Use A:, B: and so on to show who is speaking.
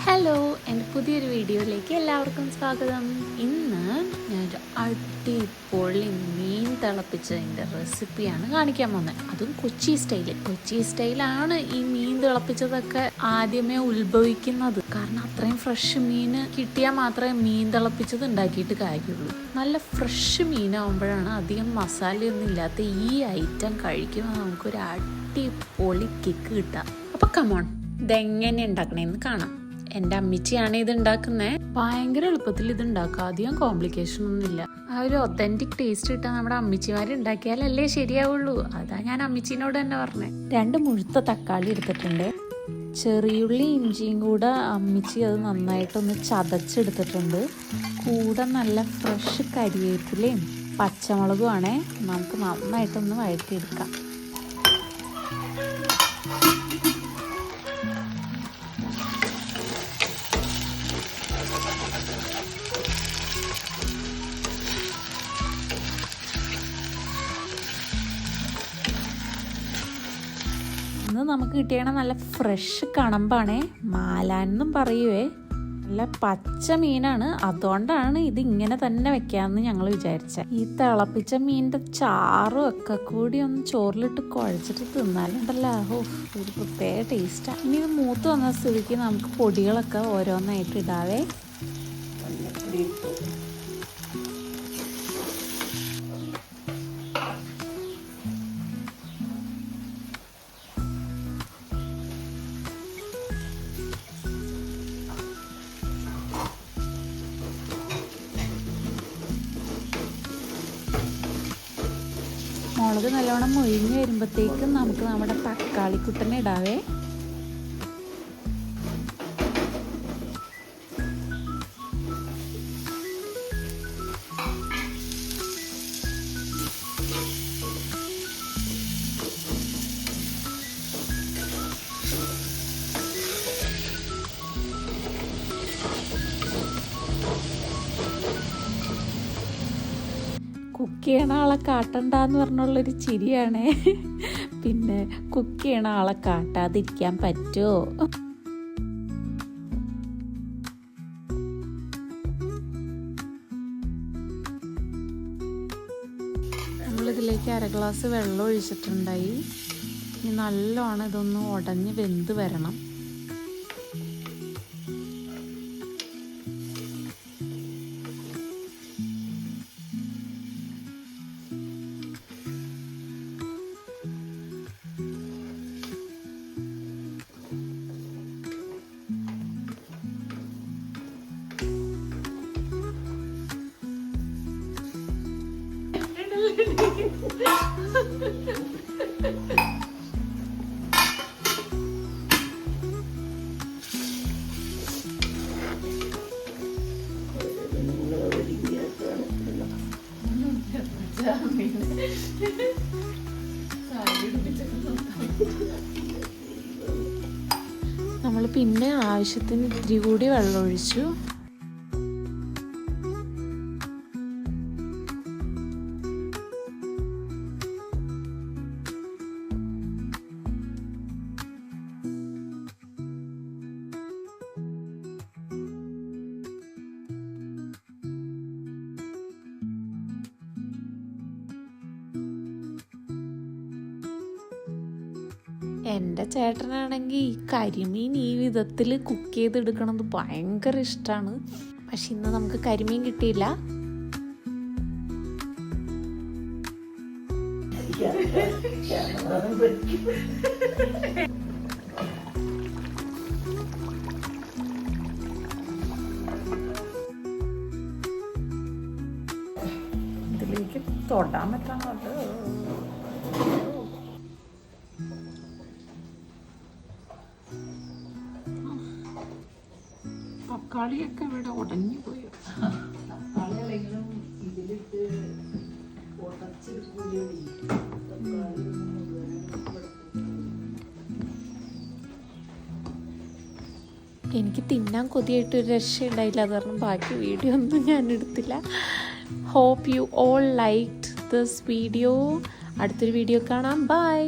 A: Hello, എൻ്റെ പുതിയൊരു വീഡിയോയിലേക്ക് എല്ലാവർക്കും സ്വാഗതം. ഇന്ന് ഞാനൊരു അടിപൊളി മീൻ തിളപ്പിച്ചതിൻ്റെ റെസിപ്പിയാണ് കാണിക്കാൻ പോകുന്നത്. അതും കൊച്ചി സ്റ്റൈലാണ് ഈ മീൻ തിളപ്പിച്ചതൊക്കെ ആദ്യമേ ഉത്ഭവിക്കുന്നത്. കാരണം അത്രയും ഫ്രഷ് മീൻ കിട്ടിയാൽ മാത്രമേ മീൻ തിളപ്പിച്ചത് ഉണ്ടാക്കിയിട്ട് കാര്യമുള്ളൂ. നല്ല ഫ്രഷ് മീനാകുമ്പോഴാണ് അധികം മസാലയൊന്നും ഇല്ലാത്ത ഈ ഐറ്റം കഴിക്കുമ്പോൾ നമുക്കൊരു അടിപൊളി കിക്ക് കിട്ടുക. അപ്പോൾ കമോൺ, ഇതെങ്ങനെ ഉണ്ടാക്കണേന്ന് കാണാം. എൻ്റെ അമ്മിച്ചിയാണ് ഇത് ഉണ്ടാക്കുന്നത്. ഭയങ്കര എളുപ്പത്തിൽ ഇത് ഉണ്ടാക്കുക, അധികം കോംപ്ലിക്കേഷൻ ഒന്നുമില്ല. ആ ഒരു ഒത്തൻറ്റിക് ടേസ്റ്റ് കിട്ടാൻ നമ്മുടെ അമ്മിച്ചിമാർ ഉണ്ടാക്കിയാലല്ലേ ശരിയാവുള്ളൂ. അതാ ഞാൻ അമ്മിച്ചിനോട് തന്നെ പറഞ്ഞത്. 2 മുഴുത്ത തക്കാളി എടുത്തിട്ടുണ്ട്. ചെറിയുള്ളി ഇഞ്ചിയും കൂടെ അമ്മിച്ചി അത് നന്നായിട്ടൊന്ന് ചതച്ചെടുത്തിട്ടുണ്ട്. കൂടെ നല്ല ഫ്രഷ് കരിവേപ്പിലയും പച്ചമുളകും ആണേ. നമുക്ക് നന്നായിട്ടൊന്ന് വഴറ്റിയെടുക്കാം. ഇന്ന് നമുക്ക് കിട്ടിയണ നല്ല ഫ്രഷ് കണമ്പാണേ. മാലാനെന്നും പറയുവേ. നല്ല പച്ച മീനാണ്. അതുകൊണ്ടാണ് ഇത് ഇങ്ങനെ തന്നെ വെക്കാമെന്ന് ഞങ്ങൾ വിചാരിച്ചത്. ഈ തിളപ്പിച്ച മീനിൻ്റെ ചാറും ഒക്കെ കൂടി ഒന്ന് ചോറിലിട്ട് കുഴച്ചിട്ട് തിന്നാലുണ്ടല്ലോ, ഒരു പ്രത്യേക ടേസ്റ്റാണ്. ഇനി ഇത് മൂത്ത് വന്ന സ്ഥിതിക്ക് നമുക്ക് പൊടികളൊക്കെ ഓരോന്നായിട്ട് ഇടാവേ. മുളക് നല്ലോണം മൊഴിഞ്ഞ് വരുമ്പോഴത്തേക്കും നമുക്ക് നമ്മുടെ തക്കാളിക്കുട്ടനെ ഇടാവേ. കുക്ക് ചെയ്യണ ആളെ കാട്ടണ്ടെന്ന് പറഞ്ഞുള്ളൊരു ചിരിയാണേ. പിന്നെ കുക്ക് ചെയ്യണ ആളെ കാട്ടാതിരിക്കാൻ പറ്റുമോ? നമ്മളിതിലേക്ക് 1/2 ഗ്ലാസ് വെള്ളം ഒഴിച്ചിട്ടുണ്ടായി. ഇനി നല്ലോണം ഇതൊന്ന് ഉടഞ്ഞ് വെന്ത് വരണം. നമ്മൾ പിന്നെ ആവശ്യത്തിന് ഇത്തിരി കൂടി വെള്ളം ഒഴിച്ചു. എൻ്റെ ചേട്ടനാണെങ്കിൽ ഈ കരിമീൻ ഈ വിധത്തിൽ കുക്ക് ചെയ്തെടുക്കണത് ഭയങ്കര ഇഷ്ടമാണ്. പക്ഷെ ഇന്ന് നമുക്ക് കരിമീൻ കിട്ടിയില്ല. ഇതിലേക്ക് തൊടാൻ പറ്റാന്നുണ്ട്. തക്കാളിയൊക്കെ ഇവിടെ ഉടഞ്ഞു പോയി. എനിക്ക് തിന്നാൻ കൊതിയായിട്ടൊരു രക്ഷയുണ്ടായില്ല. അത് കാരണം ബാക്കി വീഡിയോ ഒന്നും ഞാൻ എടുത്തില്ല. Hope you all liked this video. അടുത്തൊരു വീഡിയോ കാണാം. ബൈ.